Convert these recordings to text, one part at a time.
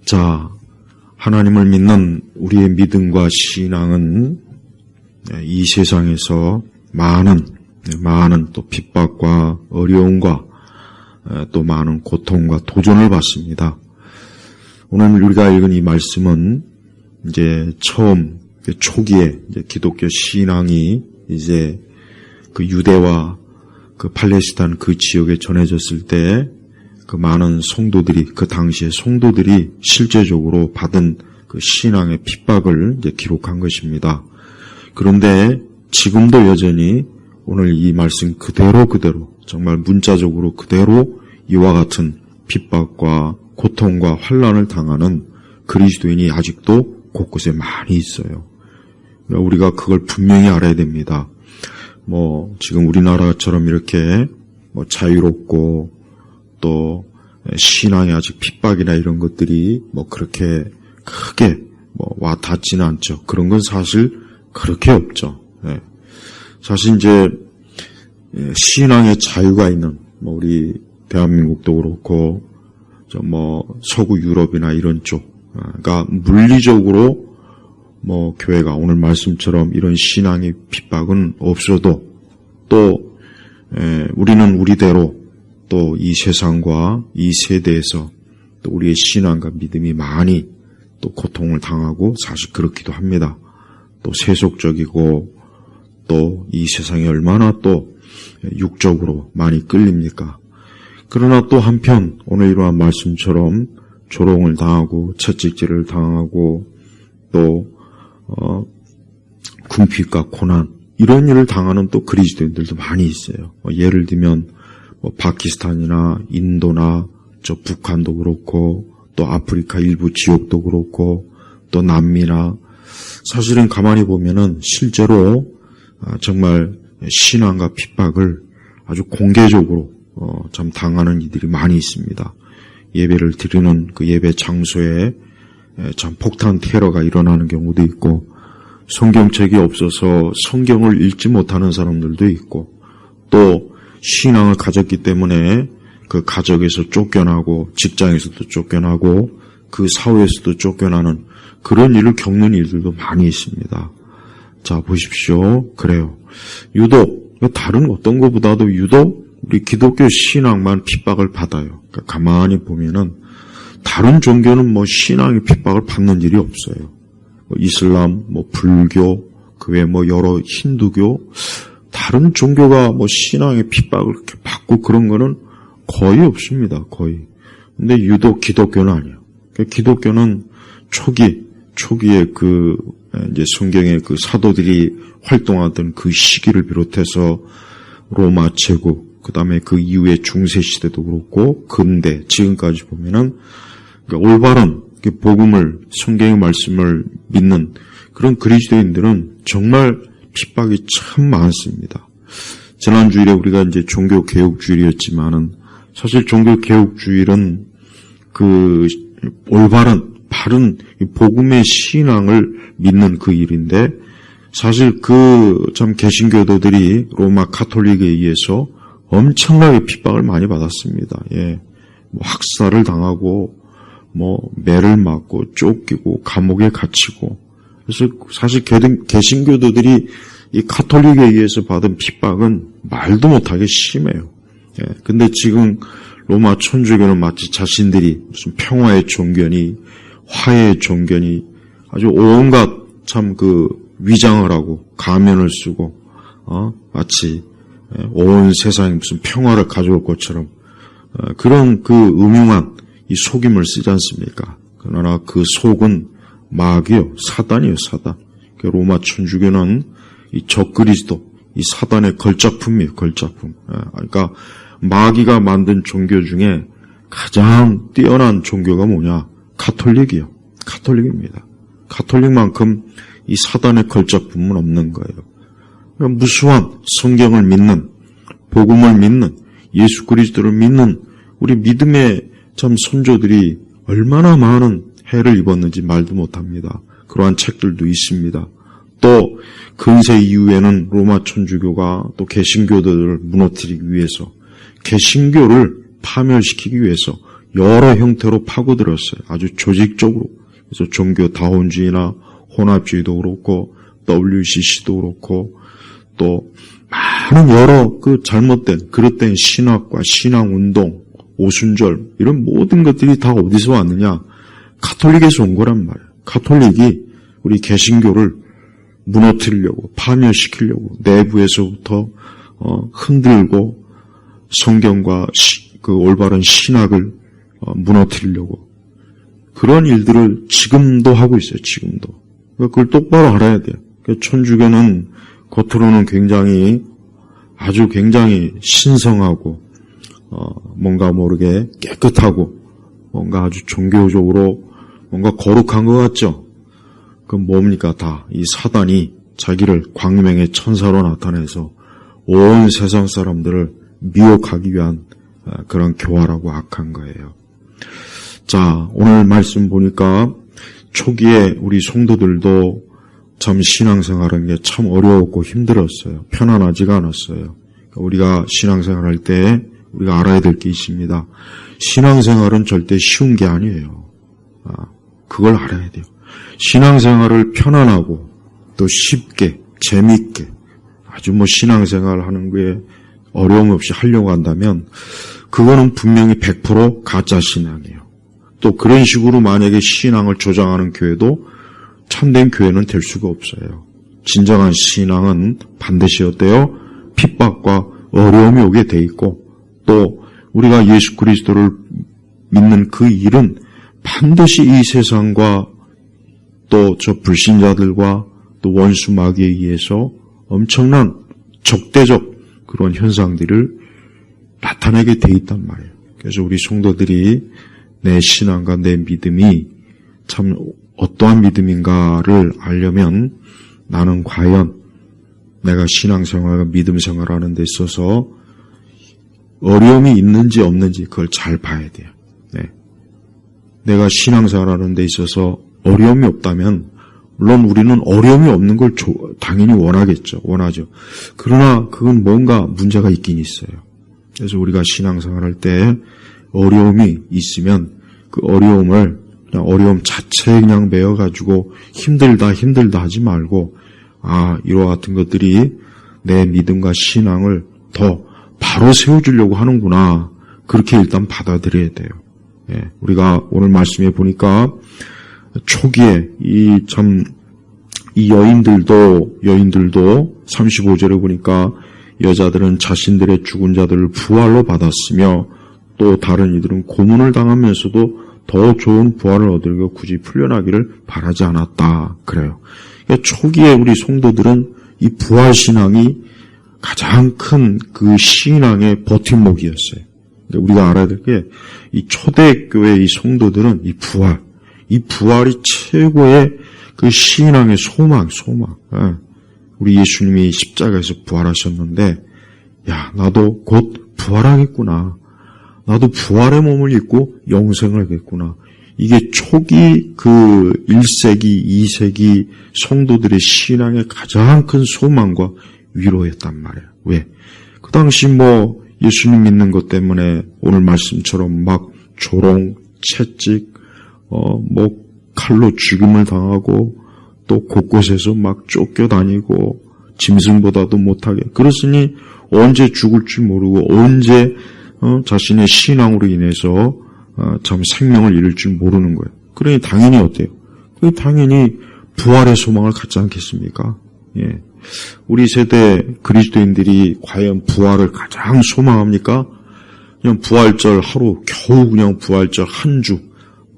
자, 하나님을 믿는 우리의 믿음과 신앙은 이 세상에서 많은 또 핍박과 어려움과 또 많은 고통과 도전을 받습니다. 오늘 우리가 읽은 이 말씀은 이제 처음 초기에 이제 기독교 신앙이 이제 그 유대와 그 팔레스타인 그 지역에 전해졌을 때 그 많은 성도들이, 그 당시의 성도들이 실제적으로 받은 그 신앙의 핍박을 이제 기록한 것입니다. 그런데 지금도 여전히 오늘 이 말씀 그대로 정말 문자적으로 그대로 이와 같은 핍박과 고통과 환난을 당하는 그리스도인이 아직도 곳곳에 많이 있어요. 우리가 그걸 분명히 알아야 됩니다. 지금 우리나라처럼 이렇게 자유롭고 또 신앙에 아직 핍박이나 이런 것들이 그렇게 크게 와 닿지는 않죠. 그런 건 사실 그렇게 없죠. 사실 이제 신앙의 자유가 있는 우리 대한민국도 그렇고 서구 유럽이나 이런 쪽, 그러니까 물리적으로 교회가 오늘 말씀처럼 이런 신앙의 핍박은 없어도 또 우리는 우리대로 또 이 세상과 이 세대에서 또 우리의 신앙과 믿음이 많이 또 고통을 당하고 사실 그렇기도 합니다. 또 세속적이고 또 이 세상에 얼마나 또 육적으로 많이 끌립니까? 그러나 또 한편 오늘 이러한 말씀처럼 조롱을 당하고 채찍질을 당하고 또 궁핍과 고난 이런 일을 당하는 또 그리스도인들도 많이 있어요. 예를 들면 파키스탄이나 인도나 저 북한도 그렇고 또 아프리카 일부 지역도 그렇고 또 남미나 사실은 가만히 보면은 실제로 정말 신앙과 핍박을 아주 공개적으로 참 당하는 이들이 많이 있습니다. 예배를 드리는 그 예배 장소에 참 폭탄 테러가 일어나는 경우도 있고 성경책이 없어서 성경을 읽지 못하는 사람들도 있고 또 신앙을 가졌기 때문에 그 가족에서 쫓겨나고 직장에서도 쫓겨나고 그 사회에서도 쫓겨나는 그런 일을 겪는 일들도 많이 있습니다. 자, 보십시오. 그래요. 유독 다른 어떤 것보다도 유독 우리 기독교 신앙만 핍박을 받아요. 그러니까 가만히 보면은 다른 종교는 신앙의 핍박을 받는 일이 없어요. 이슬람, 불교, 그 외 여러 힌두교, 다른 종교가 신앙의 핍박을 이렇게 받고 그런 거는 거의 없습니다. 거의. 근데 유독 기독교는 아니에요. 그러니까 기독교는 초기에 이제 성경의 그 사도들이 활동하던 그 시기를 비롯해서 로마 제국, 그 다음에 그 이후에 중세시대도 그렇고, 근대, 지금까지 보면은, 그러니까 올바른 복음을, 성경의 말씀을 믿는 그런 그리스도인들은 정말 핍박이 참 많습니다. 지난주일에 우리가 이제 종교개혁주일이었지만은, 사실 종교개혁주일은 그 올바른, 바른 복음의 신앙을 믿는 그 일인데, 사실 참 개신교도들이 로마 가톨릭에 의해서 엄청나게 핍박을 많이 받았습니다. 학살을 당하고, 매를 맞고, 쫓기고, 감옥에 갇히고. 그래서 사실 개신교도들이 이 가톨릭에 의해서 받은 핍박은 말도 못하게 심해요. 근데 지금 로마 천주교는 마치 자신들이 무슨 평화의 종교니, 화해의 종교니, 아주 온갖 참 위장을 하고, 가면을 쓰고, 마치 온 세상에 무슨 평화를 가져올 것처럼, 그런 음흉한 이 속임을 쓰지 않습니까? 그러나 그 속은 마귀요, 사단이요, 사단. 로마 천주교는 이 적그리스도, 이 사단의 걸작품이에요, 걸작품. 그러니까 마귀가 만든 종교 중에 가장 뛰어난 종교가 뭐냐? 가톨릭이요. 가톨릭입니다. 가톨릭만큼 이 사단의 걸작품은 없는 거예요. 그러니까 무수한 성경을 믿는, 복음을 믿는, 예수 그리스도를 믿는 우리 믿음의 참 선조들이 얼마나 많은 해를 입었는지 말도 못합니다. 그러한 책들도 있습니다. 또 근세 이후에는 로마 천주교가 또 개신교들을 무너뜨리기 위해서, 개신교를 파멸시키기 위해서 여러 형태로 파고들었어요. 아주 조직적으로. 그래서 종교 다원주의나 혼합주의도 그렇고 WCC도 그렇고 또 많은 여러 그 잘못된 그릇된 신학과 신앙운동, 오순절 이런 모든 것들이 다 어디서 왔느냐? 가톨릭에서 온 거란 말이에요. 가톨릭이 우리 개신교를 무너뜨리려고 파멸시키려고 내부에서부터 흔들고 성경과 그 올바른 신학을 무너뜨리려고 그런 일들을 지금도 하고 있어요. 지금도. 그걸 똑바로 알아야 돼요. 천주교는 겉으로는 아주 굉장히 신성하고 뭔가 모르게 깨끗하고 뭔가 아주 종교적으로 뭔가 거룩한 것 같죠. 그럼 뭡니까? 다 이 사단이 자기를 광명의 천사로 나타내서 온 세상 사람들을 미혹하기 위한 그런 교활하고 악한 거예요. 자, 오늘 말씀 보니까 초기에 우리 성도들도 참 신앙생활하는 게 참 어려웠고 힘들었어요. 편안하지가 않았어요. 우리가 신앙생활할 때 우리가 알아야 될 게 있습니다. 신앙생활은 절대 쉬운 게 아니에요. 그걸 알아야 돼요. 신앙생활을 편안하고 또 쉽게 재미있게 아주 신앙생활 하는 게 어려움 없이 하려고 한다면 그거는 분명히 100% 가짜 신앙이에요. 또 그런 식으로 만약에 신앙을 조장하는 교회도 참된 교회는 될 수가 없어요. 진정한 신앙은 반드시 어때요? 핍박과 어려움이 오게 돼 있고 또 우리가 예수 그리스도를 믿는 그 일은 반드시 이 세상과 또 저 불신자들과 또 원수 마귀에 의해서 엄청난 적대적 그런 현상들을 나타내게 돼 있단 말이에요. 그래서 우리 성도들이 내 신앙과 내 믿음이 참 어떠한 믿음인가를 알려면 나는 과연 내가 신앙생활과 믿음생활하는 데 있어서 어려움이 있는지 없는지 그걸 잘 봐야 돼요. 네. 내가 신앙생활하는 데 있어서 어려움이 없다면 물론 우리는 어려움이 없는 걸 당연히 원하죠. 그러나 그건 뭔가 문제가 있긴 있어요. 그래서 우리가 신앙생활할 때 어려움이 있으면 그 어려움을 그냥 어려움 자체에 그냥 매어가지고 힘들다 하지 말고 이와 같은 것들이 내 믿음과 신앙을 더 바로 세워주려고 하는구나. 그렇게 일단 받아들여야 돼요. 예, 우리가 오늘 말씀에 보니까 초기에 이 여인들도 35절에 보니까 여자들은 자신들의 죽은 자들을 부활로 받았으며 또 다른 이들은 고문을 당하면서도 더 좋은 부활을 얻으려고 굳이 풀려나기를 바라지 않았다. 그래요. 그러니까 초기에 우리 성도들은 이 부활신앙이 가장 큰 그 신앙의 버팀목이었어요. 그러니까 우리가 알아야 될 게 이 초대교회 이 성도들은 이 부활이 최고의 그 신앙의 소망. 우리 예수님이 십자가에서 부활하셨는데, 나도 곧 부활하겠구나. 나도 부활의 몸을 입고 영생을 하겠구나. 이게 초기 그 1세기, 2세기 성도들의 신앙의 가장 큰 소망과 위로였단 말이에요. 왜? 그 당시 예수님 믿는 것 때문에 오늘 말씀처럼 막 조롱, 채찍, 칼로 죽임을 당하고 또 곳곳에서 막 쫓겨다니고 짐승보다도 못하게. 그렇으니 언제 죽을지 모르고 언제 자신의 신앙으로 인해서 참 생명을 잃을 줄 모르는 거예요. 그러니 당연히 어때요? 당연히 부활의 소망을 갖지 않겠습니까? 예. 우리 세대 그리스도인들이 과연 부활을 가장 소망합니까? 그냥 부활절 하루 겨우 그냥 부활절 한 주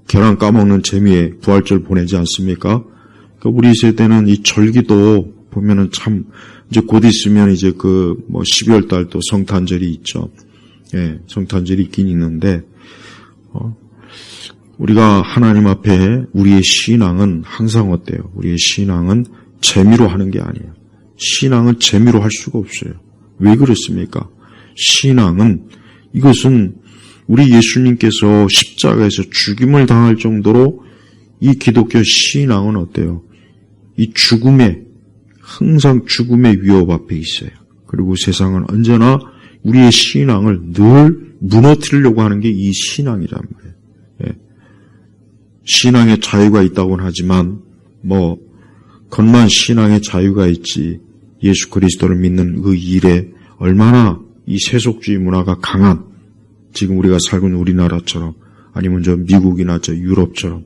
계란 까먹는 재미에 부활절 보내지 않습니까? 그러니까 우리 세대는 이 절기도 보면은 참 이제 곧 있으면 이제 12월 달 또 성탄절이 있죠. 예, 성탄절이 있긴 있는데 우리가 하나님 앞에 우리의 신앙은 항상 어때요? 우리의 신앙은 재미로 하는 게 아니에요. 신앙은 재미로 할 수가 없어요. 왜 그렇습니까? 신앙은 이것은 우리 예수님께서 십자가에서 죽임을 당할 정도로 이 기독교 신앙은 어때요? 이 항상 죽음의 위협 앞에 있어요. 그리고 세상은 언제나 우리의 신앙을 늘 무너뜨리려고 하는 게 이 신앙이란 말이에요. 신앙의 자유가 있다고는 하지만 겉만 신앙의 자유가 있지 예수 그리스도를 믿는 그 일에 얼마나 이 세속주의 문화가 강한, 지금 우리가 살고 있는 우리나라처럼 아니면 저 미국이나 저 유럽처럼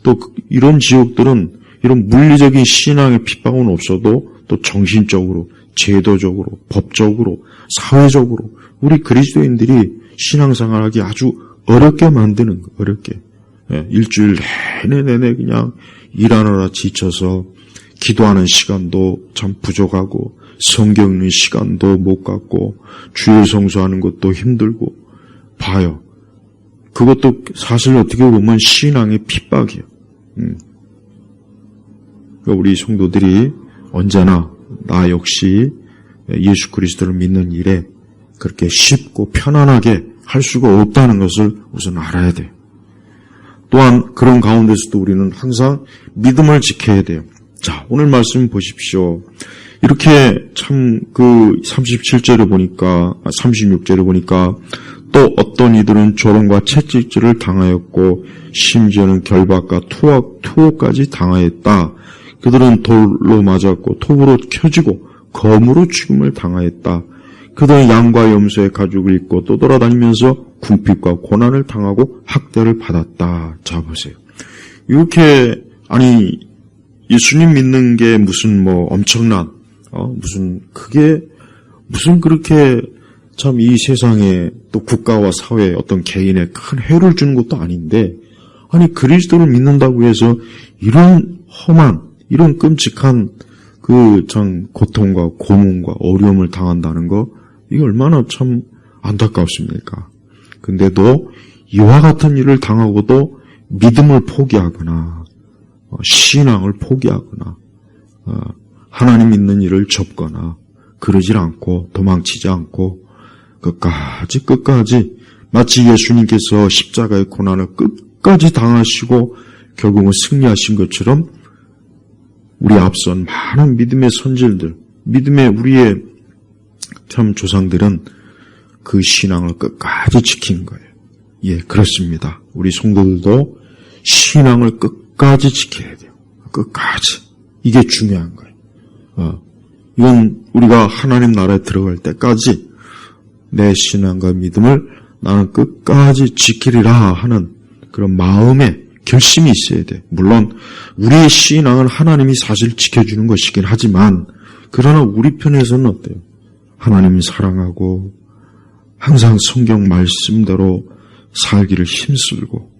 또 이런 지역들은 이런 물리적인 신앙의 핍박은 없어도 또 정신적으로, 제도적으로, 법적으로, 사회적으로 우리 그리스도인들이 신앙생활하기 아주 어렵게 만드는 거, 어렵게. 일주일 내내 그냥 일하느라 지쳐서 기도하는 시간도 참 부족하고 성경 읽는 시간도 못 갖고 주일 성수하는 것도 힘들고 봐요. 그것도 사실 어떻게 보면 신앙의 핍박이에요. 그러니까 우리 성도들이 언제나 나 역시 예수 그리스도를 믿는 일에 그렇게 쉽고 편안하게 할 수가 없다는 것을 우선 알아야 돼요. 또한 그런 가운데서도 우리는 항상 믿음을 지켜야 돼요. 자, 오늘 말씀 보십시오. 이렇게 참 37절에 보니까, 36절에 보니까 또 어떤 이들은 조롱과 채찍질을 당하였고 심지어는 결박과 투호까지 당하였다. 그들은 돌로 맞았고 톱으로 쳐지고 검으로 죽임을 당하였다. 그들은 양과 염소의 가죽을 입고 떠돌아다니면서 궁핍과 고난을 당하고 학대를 받았다. 자, 보세요. 이렇게 예수님 믿는 게 무슨 엄청난 무슨 그렇게 참 이 세상에 또 국가와 사회에 어떤 개인에 큰 해를 주는 것도 아닌데, 그리스도를 믿는다고 해서 이런 험한, 이런 끔찍한 참 고통과 고문과 어려움을 당한다는 거, 이게 얼마나 참 안타깝습니까? 근데도 이와 같은 일을 당하고도 믿음을 포기하거나 신앙을 포기하거나 하나님 믿는 일을 접거나 그러질 않고 도망치지 않고 끝까지 마치 예수님께서 십자가의 고난을 끝까지 당하시고 결국은 승리하신 것처럼 우리 앞선 많은 믿음의 선질들, 믿음의 우리의 참 조상들은 그 신앙을 끝까지 지킨 거예요. 예, 그렇습니다. 우리 성도들도 신앙을 끝까지 지켜야 돼요. 끝까지. 이게 중요한 거예요. 이건 우리가 하나님 나라에 들어갈 때까지 내 신앙과 믿음을 나는 끝까지 지키리라 하는 그런 마음의 결심이 있어야 돼. 물론 우리의 신앙을 하나님이 사실 지켜주는 것이긴 하지만, 그러나 우리 편에서는 어때요? 하나님이 사랑하고 항상 성경 말씀대로 살기를 힘쓰고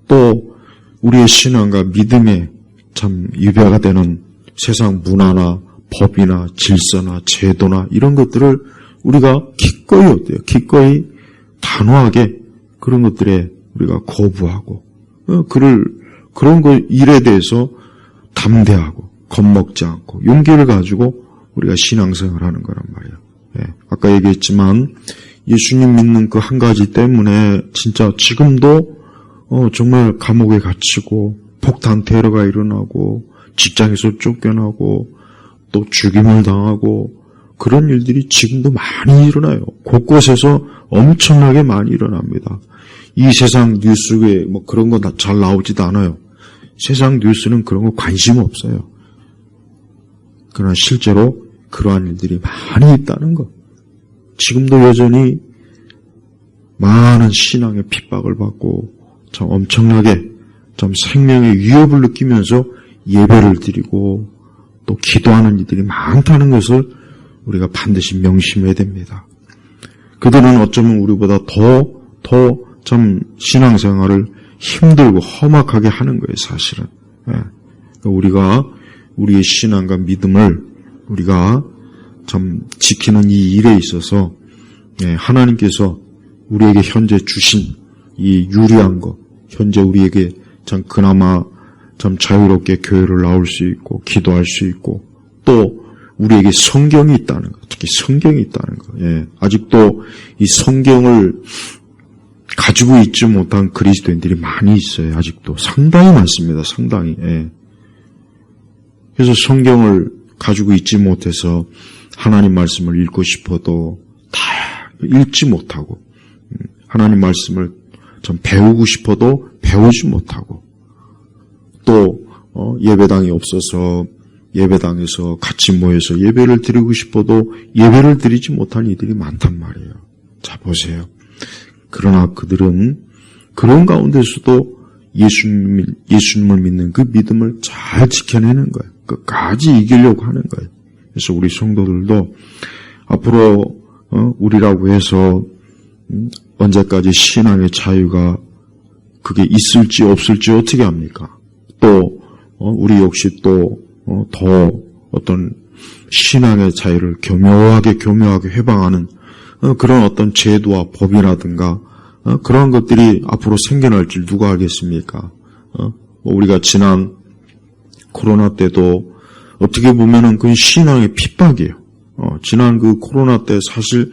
또 우리의 신앙과 믿음에 참 위배가 되는 세상 문화나 법이나 질서나 제도나 이런 것들을 우리가 기꺼이 어때요? 기꺼이 단호하게 그런 것들에 우리가 거부하고 그런 일에 대해서 담대하고 겁먹지 않고 용기를 가지고 우리가 신앙생활을 하는 거란 말이에요. 예, 아까 얘기했지만 예수님 믿는 그 한 가지 때문에 진짜 지금도 정말 감옥에 갇히고 폭탄 테러가 일어나고 직장에서 쫓겨나고 또 죽임을 당하고 그런 일들이 지금도 많이 일어나요. 곳곳에서 엄청나게 많이 일어납니다. 이 세상 뉴스에 그런 거 잘 나오지도 않아요. 세상 뉴스는 그런 거 관심 없어요. 그러나 실제로 그러한 일들이 많이 있다는 것. 지금도 여전히 많은 신앙의 핍박을 받고 참 엄청나게 참 생명의 위협을 느끼면서 예배를 드리고 또 기도하는 이들이 많다는 것을 우리가 반드시 명심해야 됩니다. 그들은 어쩌면 우리보다 더 참 신앙생활을 힘들고 험악하게 하는 거예요, 사실은. 우리가 우리의 신앙과 믿음을 우리가 참 지키는 이 일에 있어서 하나님께서 우리에게 현재 주신 이 유리한 것, 현재 우리에게 참 그나마 참 자유롭게 교회를 나올 수 있고 기도할 수 있고 또 우리에게 성경이 있다는 것, 특히 성경이 있다는 것. 아직도 이 성경을 가지고 있지 못한 그리스도인들이 많이 있어요. 아직도 상당히 많습니다. 상당히. 그래서 성경을 가지고 있지 못해서 하나님 말씀을 읽고 싶어도 다 읽지 못하고 하나님 말씀을 좀 배우고 싶어도 배우지 못하고 또 예배당이 없어서 예배당에서 같이 모여서 예배를 드리고 싶어도 예배를 드리지 못할 이들이 많단 말이에요. 자, 보세요. 그러나 그들은 그런 가운데서도 예수님을 믿는 그 믿음을 잘 지켜내는 거예요. 끝까지 이기려고 하는 거예요. 그래서 우리 성도들도 앞으로 우리라고 해서 언제까지 신앙의 자유가 그게 있을지 없을지 어떻게 합니까? 또 우리 역시 또 더 어떤 신앙의 자유를 교묘하게 회방하는 그런 어떤 제도와 법이라든가 그런 것들이 앞으로 생겨날 줄 누가 알겠습니까? 우리가 지난 코로나 때도 어떻게 보면은 그 신앙의 핍박이에요. 지난 그 코로나 때 사실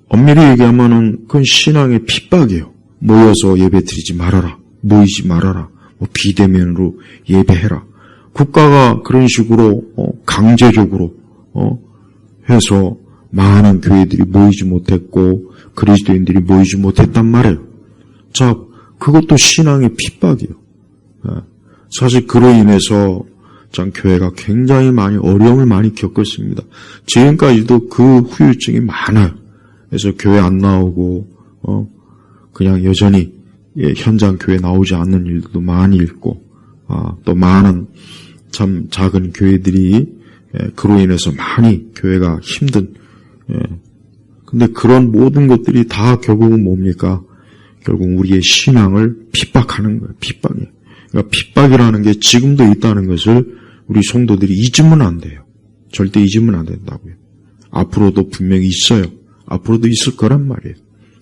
엄밀히 얘기하면은 그건 신앙의 핍박이에요. 모여서 예배 드리지 말아라. 모이지 말아라. 비대면으로 예배해라. 국가가 그런 식으로 강제적으로 해서 많은 교회들이 모이지 못했고 그리스도인들이 모이지 못했단 말이에요. 자, 그것도 신앙의 핍박이에요. 사실 그로 인해서 참 교회가 굉장히 많이 어려움을 많이 겪었습니다. 지금까지도 그 후유증이 많아요. 그래서 교회 안 나오고 그냥 여전히 현장 교회 나오지 않는 일도 많이 있고 또 많은 참 작은 교회들이 그로 인해서 많이 교회가 힘든 근데 그런 모든 것들이 다 결국은 뭡니까? 결국 우리의 신앙을 핍박하는 거예요. 핍박이에요. 그러니까 핍박이라는 게 지금도 있다는 것을 우리 성도들이 잊으면 안 돼요. 절대 잊으면 안 된다고요. 앞으로도 분명히 있어요. 앞으로도 있을 거란 말이에요.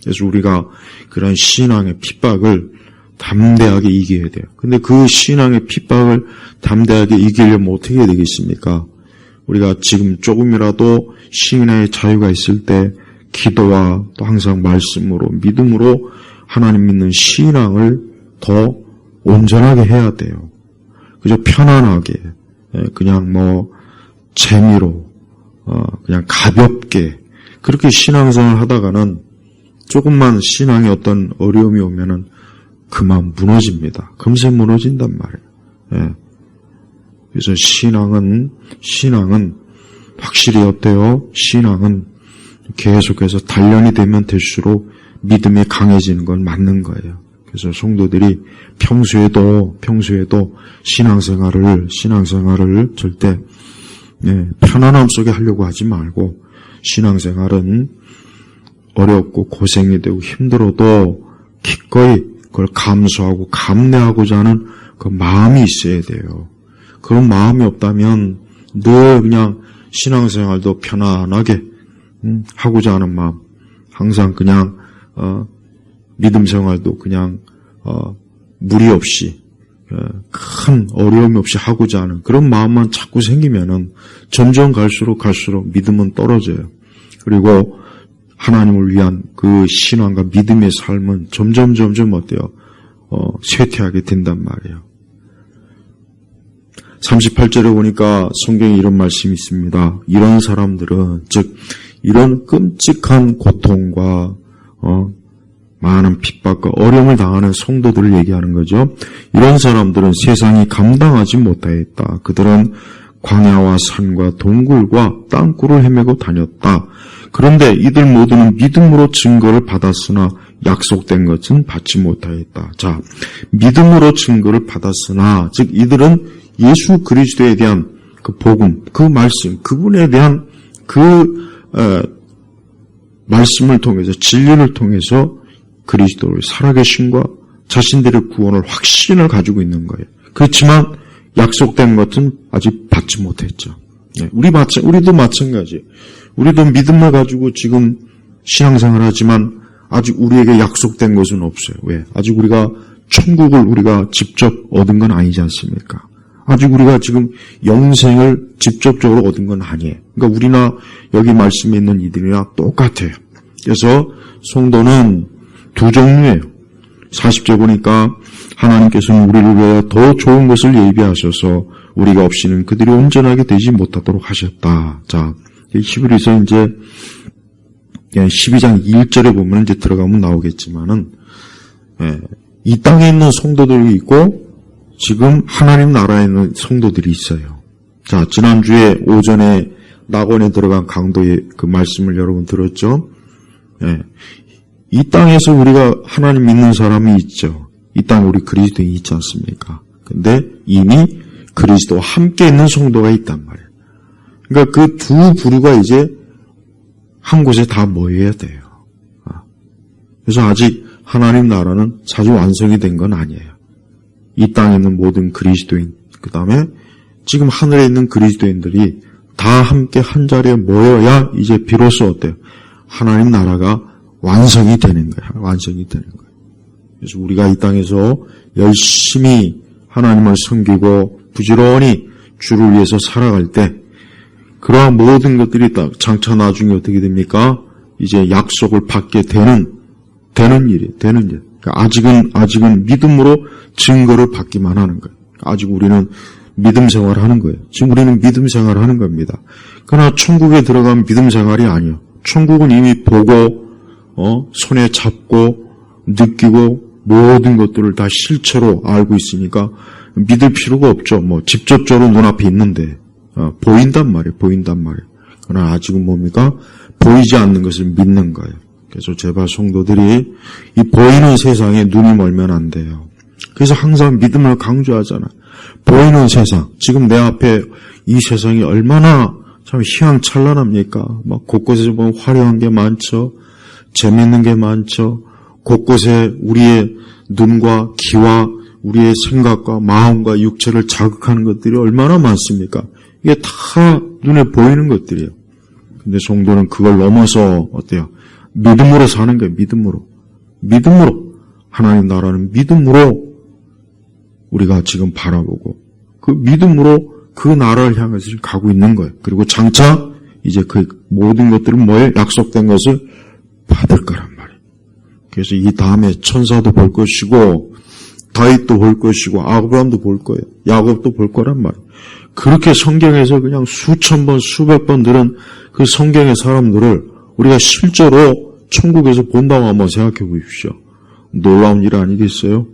그래서 우리가 그런 신앙의 핍박을 담대하게 이겨야 돼요. 근데 그 신앙의 핍박을 담대하게 이기려면 어떻게 해야 되겠습니까? 우리가 지금 조금이라도 신앙의 자유가 있을 때 기도와 또 항상 말씀으로 믿음으로 하나님 믿는 신앙을 더 온전하게 해야 돼요. 그저 편안하게 그냥 재미로 그냥 가볍게 그렇게 신앙생활 하다가는 조금만 신앙에 어떤 어려움이 오면은 그만 무너집니다. 금세 무너진단 말이에요. 그래서 신앙은 확실히 어때요? 신앙은 계속해서 단련이 되면 될수록 믿음이 강해지는 건 맞는 거예요. 그래서 성도들이 평소에도 신앙생활을 절대 편안함 속에 하려고 하지 말고 신앙생활은 어렵고 고생이 되고 힘들어도 기꺼이 그걸 감수하고 감내하고자 하는 그 마음이 있어야 돼요. 그런 마음이 없다면 늘 그냥 신앙생활도 편안하게 하고자 하는 마음, 항상 그냥 믿음생활도 그냥 무리 없이 큰 어려움이 없이 하고자 하는 그런 마음만 자꾸 생기면은 점점 갈수록 믿음은 떨어져요. 그리고 하나님을 위한 그 신앙과 믿음의 삶은 점점 어때요? 쇠퇴하게 된단 말이에요. 38절에 보니까 성경에 이런 말씀이 있습니다. 이런 사람들은 즉 이런 끔찍한 고통과 많은 핍박과 어려움을 당하는 성도들을 얘기하는 거죠. 이런 사람들은 세상이 감당하지 못하였다. 그들은 광야와 산과 동굴과 땅굴을 헤매고 다녔다. 그런데 이들 모두는 믿음으로 증거를 받았으나 약속된 것은 받지 못하였다. 자, 믿음으로 증거를 받았으나 즉 이들은 예수 그리스도에 대한 그 복음, 그 말씀, 그분에 대한 그 말씀을 통해서 진리를 통해서 그리스도의 살아계심과 자신들의 구원을 확신을 가지고 있는 거예요. 그렇지만 약속된 것은 아직 받지 못했죠. 우리도 마찬가지예요. 우리도 믿음을 가지고 지금 신앙생활을 하지만 아직 우리에게 약속된 것은 없어요. 왜? 아직 우리가 천국을 우리가 직접 얻은 건 아니지 않습니까? 아직 우리가 지금 영생을 직접적으로 얻은 건 아니에요. 그러니까 우리나 여기 말씀에 있는 이들이나 똑같아요. 그래서 성도는 두 종류예요. 40절 보니까 하나님께서는 우리를 위하여 더 좋은 것을 예비하셔서 우리가 없이는 그들이 온전하게 되지 못하도록 하셨다. 자, 히브리서 이제 12장 1절에 보면 이제 들어가면 나오겠지만은 이 땅에 있는 성도들이 있고 지금 하나님 나라에 있는 성도들이 있어요. 자, 지난주에 오전에 낙원에 들어간 강도의 그 말씀을 여러분 들었죠? 예. 이 땅에서 우리가 하나님 믿는 사람이 있죠. 이 땅에 우리 그리스도인이 있지 않습니까? 근데 이미 그리스도와 함께 있는 성도가 있단 말이에요. 그러니까 그 두 부류가 이제 한 곳에 다 모여야 돼요. 그래서 아직 하나님 나라는 자주 완성이 된 건 아니에요. 이 땅에 있는 모든 그리스도인, 그 다음에 지금 하늘에 있는 그리스도인들이 다 함께 한 자리에 모여야 이제 비로소 어때요? 하나님 나라가 완성이 되는 거예요. 완성이 되는 거예요. 그래서 우리가 이 땅에서 열심히 하나님을 섬기고 부지런히 주를 위해서 살아갈 때 그러한 모든 것들이 딱 장차 나중에 어떻게 됩니까? 이제 약속을 받게 되는 일이에요. 되는 일. 그러니까 아직은 믿음으로 증거를 받기만 하는 거예요. 아직 우리는 믿음 생활을 하는 거예요. 지금 우리는 믿음 생활을 하는 겁니다. 그러나 천국에 들어가면 믿음 생활이 아니에요. 천국은 이미 보고 손에 잡고 느끼고 모든 것들을 다 실체로 알고 있으니까 믿을 필요가 없죠. 뭐 직접적으로 눈앞에 있는데 보인단 말이에요. 그러나 아직은 뭡니까? 보이지 않는 것을 믿는 거예요. 그래서 제발 성도들이 이 보이는 세상에 눈이 멀면 안 돼요. 그래서 항상 믿음을 강조하잖아. 보이는 세상, 지금 내 앞에 이 세상이 얼마나 참 희망찬란합니까? 막 곳곳에 보면 화려한 게 많죠. 재밌는 게 많죠. 곳곳에 우리의 눈과 귀와 우리의 생각과 마음과 육체를 자극하는 것들이 얼마나 많습니까? 이게 다 눈에 보이는 것들이에요. 근데 성도는 그걸 넘어서 어때요? 믿음으로 사는 거예요. 믿음으로. 하나님 나라는 믿음으로 우리가 지금 바라보고 그 믿음으로 그 나라를 향해서 지금 가고 있는 거예요. 그리고 장차 이제 그 모든 것들은 뭐예요? 약속된 것을 받을 거란 말이에요. 그래서 이 다음에 천사도 볼 것이고 다윗도 볼 것이고 아브라함도 볼 거예요. 야곱도 볼 거란 말이에요. 그렇게 성경에서 그냥 수천 번 수백 번 들은 그 성경의 사람들을 우리가 실제로 천국에서 본다고 한번 생각해 보십시오. 놀라운 일 아니겠어요?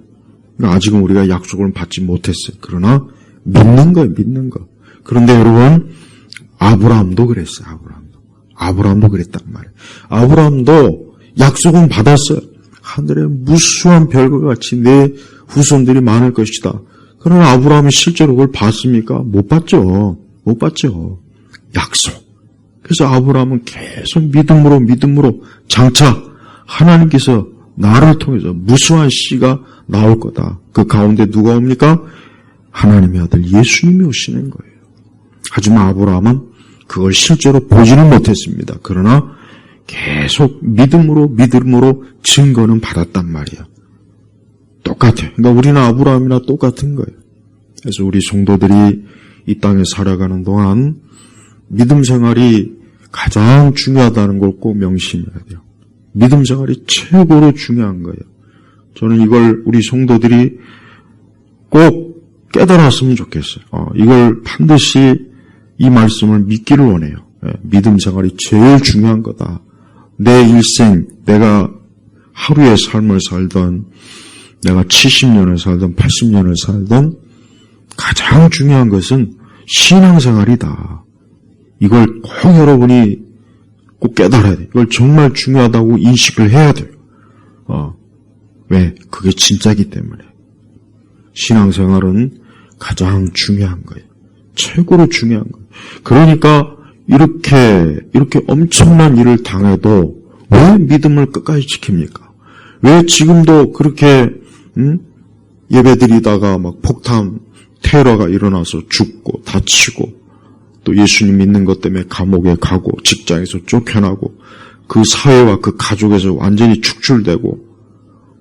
아직은 우리가 약속을 받지 못했어요. 그러나 믿는 거. 그런데 여러분, 아브라함도 그랬어요. 아브라함도 그랬단 말이에요. 아브라함도 약속은 받았어요. 하늘에 무수한 별과 같이 내 후손들이 많을 것이다. 그러나 아브라함이 실제로 그걸 봤습니까? 못 봤죠. 약속. 그래서 아브라함은 계속 믿음으로 장차 하나님께서 나를 통해서 무수한 씨가 나올 거다. 그 가운데 누가 옵니까? 하나님의 아들 예수님이 오시는 거예요. 하지만 아브라함은 그걸 실제로 보지는 못했습니다. 그러나 계속 믿음으로 증거는 받았단 말이에요. 똑같아요. 그러니까 우리는 아브라함이나 똑같은 거예요. 그래서 우리 성도들이 이 땅에 살아가는 동안 믿음 생활이 가장 중요하다는 걸 꼭 명심해야 돼요. 믿음 생활이 최고로 중요한 거예요. 저는 이걸 우리 성도들이 꼭 깨달았으면 좋겠어요. 이걸 반드시 이 말씀을 믿기를 원해요. 믿음 생활이 제일 중요한 거다. 내 일생, 내가 하루의 삶을 살던, 내가 70년을 살던 80년을 살던 가장 중요한 것은 신앙생활이다. 이걸 꼭 여러분이 꼭 깨달아야 돼요. 이걸 정말 중요하다고 인식을 해야 돼요. 왜? 그게 진짜이기 때문에. 신앙생활은 가장 중요한 거예요. 최고로 중요한 거예요. 그러니까 이렇게 엄청난 일을 당해도 왜 믿음을 끝까지 지킵니까? 왜 지금도 그렇게 예배드리다가 막 폭탄 테러가 일어나서 죽고 다치고 또 예수님 믿는 것 때문에 감옥에 가고 직장에서 쫓겨나고 그 사회와 그 가족에서 완전히 축출되고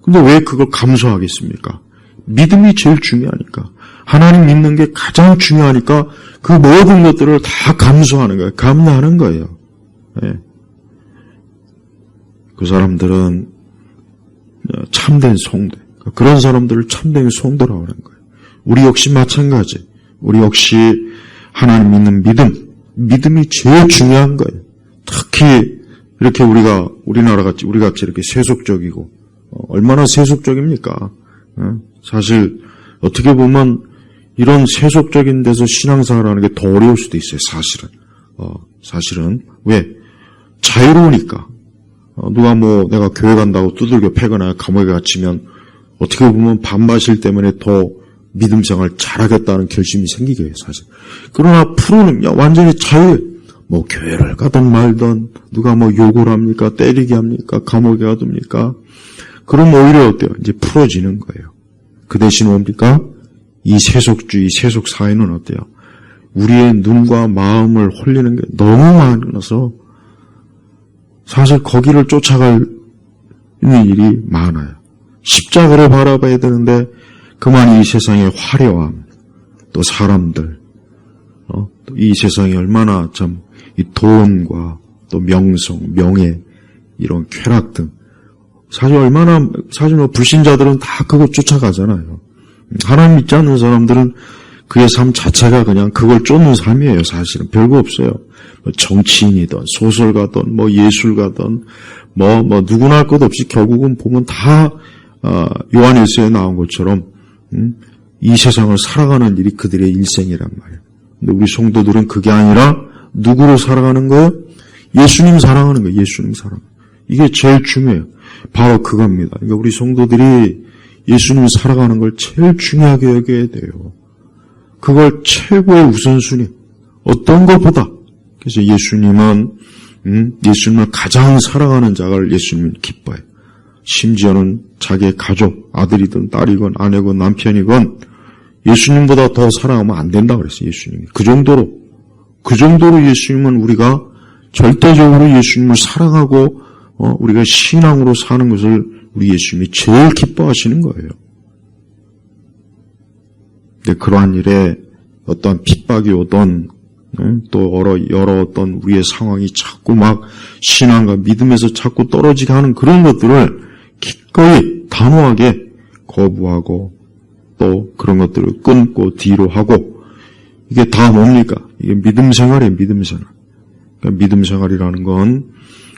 근데 왜 그걸 감수하겠습니까? 믿음이 제일 중요하니까 하나님 믿는 게 가장 중요하니까 그 모든 것들을 다 감수하는 거예요. 감내하는 거예요. 네. 그 사람들은 참된 성도 그런 사람들을 참된 성도라고 하는 거예요. 우리 역시 마찬가지. 우리 역시 하나님 믿는 믿음이 제일 중요한 거예요. 특히 이렇게 우리나라 같이 우리 같이 이렇게 세속적이고 얼마나 세속적입니까? 사실 어떻게 보면 이런 세속적인 데서 신앙생활하는 게 더 어려울 수도 있어요, 사실은. 왜? 자유로우니까. 누가 내가 교회 간다고 두들겨 패거나 감옥에 갇히면 어떻게 보면 반바실 때문에 더 믿음 생활 잘하겠다는 결심이 생기게 해요, 사실. 그러나 프로는 완전히 자유해. 교회를 가든 말든, 누가 욕을 합니까? 때리게 합니까? 감옥에 가둡니까? 그럼 오히려 어때요? 이제 풀어지는 거예요. 그 대신 뭡니까? 이 세속주의, 세속 사회는 어때요? 우리의 눈과 마음을 홀리는 게 너무 많아서 사실 거기를 쫓아갈 일이 많아요. 십자가를 바라봐야 되는데 그만 이 세상의 화려함, 또 사람들, 이 세상이 얼마나 참 이 돈과 또 명성, 명예, 이런 쾌락 등 사실 불신자들은 다 그거 쫓아가잖아요. 하나님 믿지 않는 사람들은 그의 삶 자체가 그냥 그걸 쫓는 삶이에요. 사실은 별거 없어요. 정치인이든 소설가든 예술가든 누구나 할 것 없이 결국은 보면 다 요한일서에 나온 것처럼 이 세상을 살아가는 일이 그들의 일생이란 말이에요. 근데 우리 성도들은 그게 아니라 누구를 살아가는 거예요? 예수님 사랑하는 거예요. 예수님 사랑. 이게 제일 중요해요. 바로 그겁니다. 그러니까 우리 성도들이 예수님 살아가는 걸 제일 중요하게 여겨야 돼요. 그걸 최고의 우선순위. 어떤 것보다. 그래서 예수님을 가장 사랑하는 자를 예수님은 기뻐해요. 심지어는 자기의 가족, 아들이든 딸이건 아내건 남편이건 예수님보다 더 사랑하면 안 된다고 그랬어요. 예수님이. 그 정도로 예수님은 우리가 절대적으로 예수님을 사랑하고 우리가 신앙으로 사는 것을 우리 예수님이 제일 기뻐하시는 거예요. 근데 그러한 일에 어떠한 핍박이 오던 또 여러 어떤 우리의 상황이 자꾸 막 신앙과 믿음에서 자꾸 떨어지게 하는 그런 것들을 기꺼이 단호하게 거부하고 또 그런 것들을 끊고 뒤로 하고 이게 다 뭡니까? 이게 믿음 생활이에요. 믿음 생활. 그러니까 믿음 생활이라는 건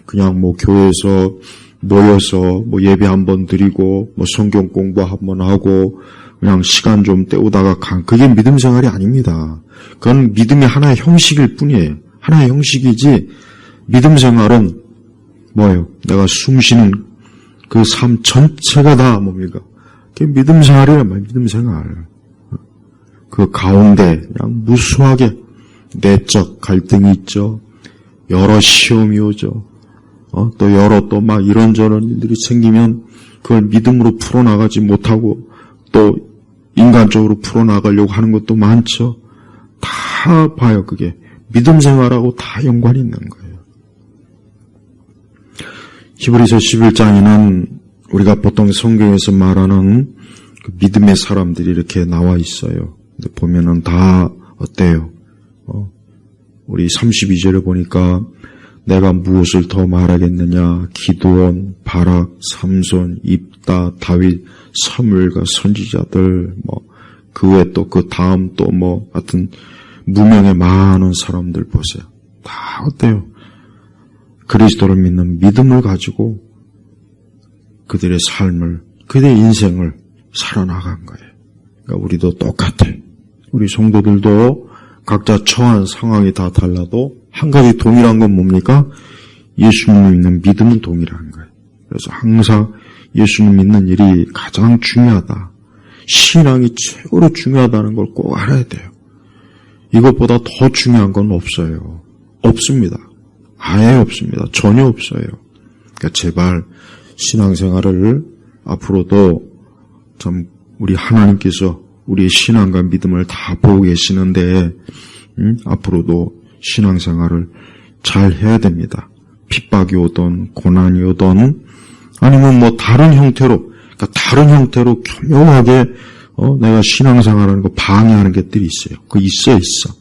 그냥 교회에서 모여서 예배 한번 드리고 성경 공부 한번 하고 그냥 시간 좀 때우다가 그게 믿음 생활이 아닙니다. 그건 믿음의 하나의 형식일 뿐이에요. 하나의 형식이지 믿음 생활은 뭐예요? 내가 숨쉬는 그 삶 전체가 다 뭡니까? 그게 믿음 생활이란 말이에요. 믿음 생활. 그 가운데 그냥 무수하게 내적 갈등이 있죠. 여러 시험이 오죠. 또 여러 막 이런저런 일들이 생기면 그걸 믿음으로 풀어나가지 못하고 또 인간적으로 풀어나가려고 하는 것도 많죠. 다 봐요. 그게 믿음 생활하고 다 연관이 있는 거예요. 히브리서 11장에는 우리가 보통 성경에서 말하는 그 믿음의 사람들이 이렇게 나와 있어요. 근데 보면은 다 어때요? 우리 32절에 보니까 내가 무엇을 더 말하겠느냐? 기드온, 바락, 삼손, 입다, 다윗, 사무엘과 선지자들, 그 외 또 그 다음 또 하여튼 무명의 많은 사람들 보세요. 다 어때요? 그리스도를 믿는 믿음을 가지고 그들의 삶을, 그들의 인생을 살아나간 거예요. 그러니까 우리도 똑같아. 우리 성도들도 각자 처한 상황이 다 달라도 한 가지 동일한 건 뭡니까? 예수님 믿는 믿음은 동일한 거예요. 그래서 항상 예수님 믿는 일이 가장 중요하다. 신앙이 최고로 중요하다는 걸 꼭 알아야 돼요. 이것보다 더 중요한 건 없어요. 없습니다. 아예 없습니다. 전혀 없어요. 그러니까 제발 신앙생활을 앞으로도 참 우리 하나님께서 우리의 신앙과 믿음을 다 보고 계시는데 앞으로도 신앙생활을 잘 해야 됩니다. 핍박이 오든 고난이 오든 아니면 다른 형태로 그러니까 다른 형태로 교묘하게 내가 신앙생활하는 거 방해하는 것들이 있어요. 그 있어.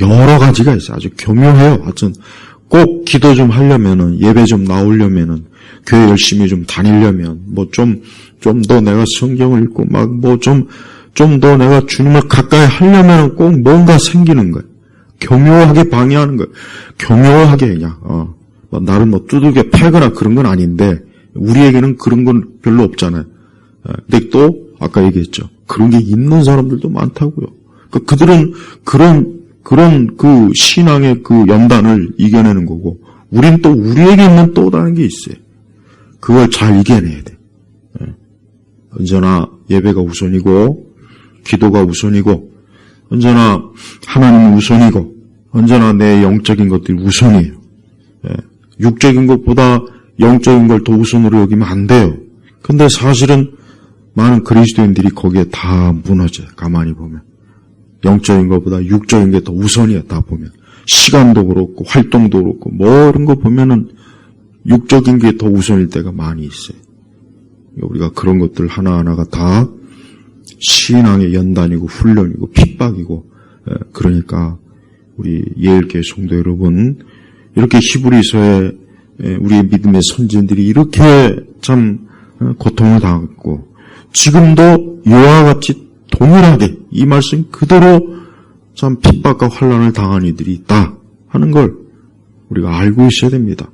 여러 가지가 있어요. 아주 교묘해요. 하여튼 꼭 기도 좀 하려면은 예배 좀 나오려면은 교회 열심히 좀 다니려면 좀 더 내가 성경을 읽고 좀 더 내가 주님을 가까이 하려면은 꼭 뭔가 생기는 거예요. 교묘하게 방해하는 거예요. 교묘하게 그냥 나를 두들겨 패거나 그런 건 아닌데 우리에게는 그런 건 별로 없잖아요. 근데 또 아까 얘기했죠. 그런 게 있는 사람들도 많다고요. 그러니까 그들은 그런 그 신앙의 그 연단을 이겨내는 거고, 우린 또 우리에게 있는 또 다른 게 있어요. 그걸 잘 이겨내야 돼. 언제나 예배가 우선이고, 기도가 우선이고, 언제나 하나님이 우선이고, 언제나 내 영적인 것들이 우선이에요. 육적인 것보다 영적인 걸 더 우선으로 여기면 안 돼요. 근데 사실은 많은 그리스도인들이 거기에 다 무너져요. 가만히 보면. 영적인 것보다 육적인 게 더 우선이야, 다 보면. 시간도 그렇고, 활동도 그렇고, 뭐 이런 거 보면은 육적인 게 더 우선일 때가 많이 있어요. 우리가 그런 것들 하나하나가 다 신앙의 연단이고, 훈련이고, 핍박이고, 그러니까 우리 예일교회 성도 여러분, 이렇게 히브리서에 우리의 믿음의 선진들이 이렇게 참 고통을 당했고, 지금도 이와 같이 동일하게 이 말씀 그대로 참 핍박과 환난을 당한 이들이 있다 하는 걸 우리가 알고 있어야 됩니다.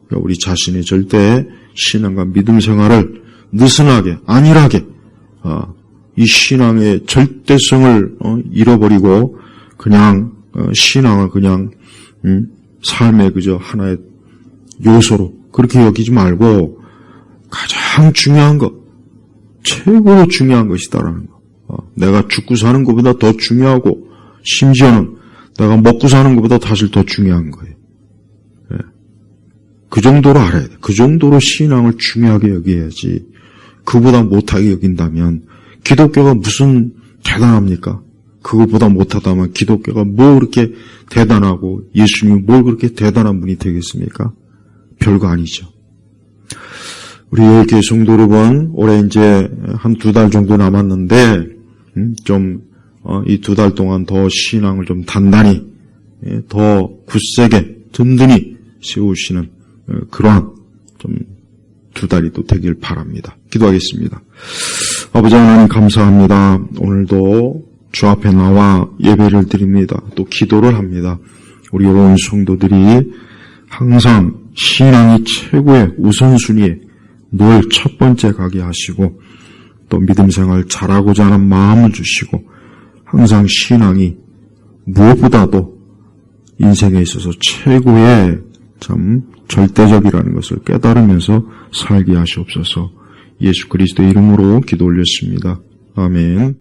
그러니까 우리 자신의 절대 신앙과 믿음 생활을 느슨하게 안일하게 이 신앙의 절대성을 잃어버리고 그냥 신앙을 그냥 삶의 그저 하나의 요소로 그렇게 여기지 말고 가장 중요한 것, 최고로 중요한 것이다라는 거. 내가 죽고 사는 것보다 더 중요하고 심지어는 내가 먹고 사는 것보다 사실 더 중요한 거예요. 그 정도로 알아야 돼. 그 정도로 신앙을 중요하게 여겨야지. 그보다 못하게 여긴다면 기독교가 무슨 대단합니까? 그거보다 못하다면 기독교가 뭐 그렇게 대단하고 예수님이 뭘 그렇게 대단한 분이 되겠습니까? 별거 아니죠. 우리 예일교회 성도 여러분, 올해 이제 한 2달 정도 남았는데 이 2달 동안 더 신앙을 좀 단단히 더 굳세게 든든히 세우시는 그러한 좀 2달이 또 되길 바랍니다. 기도하겠습니다. 아버지 하나님 감사합니다. 오늘도 주 앞에 나와 예배를 드립니다. 또 기도를 합니다. 우리 여러분 성도들이 항상 신앙이 최고의 우선순위에 늘 첫 번째 가게 하시고 또 믿음 생활 잘하고자 하는 마음을 주시고 항상 신앙이 무엇보다도 인생에 있어서 최고의 참 절대적이라는 것을 깨달으면서 살게 하시옵소서. 예수 그리스도의 이름으로 기도 올렸습니다. 아멘.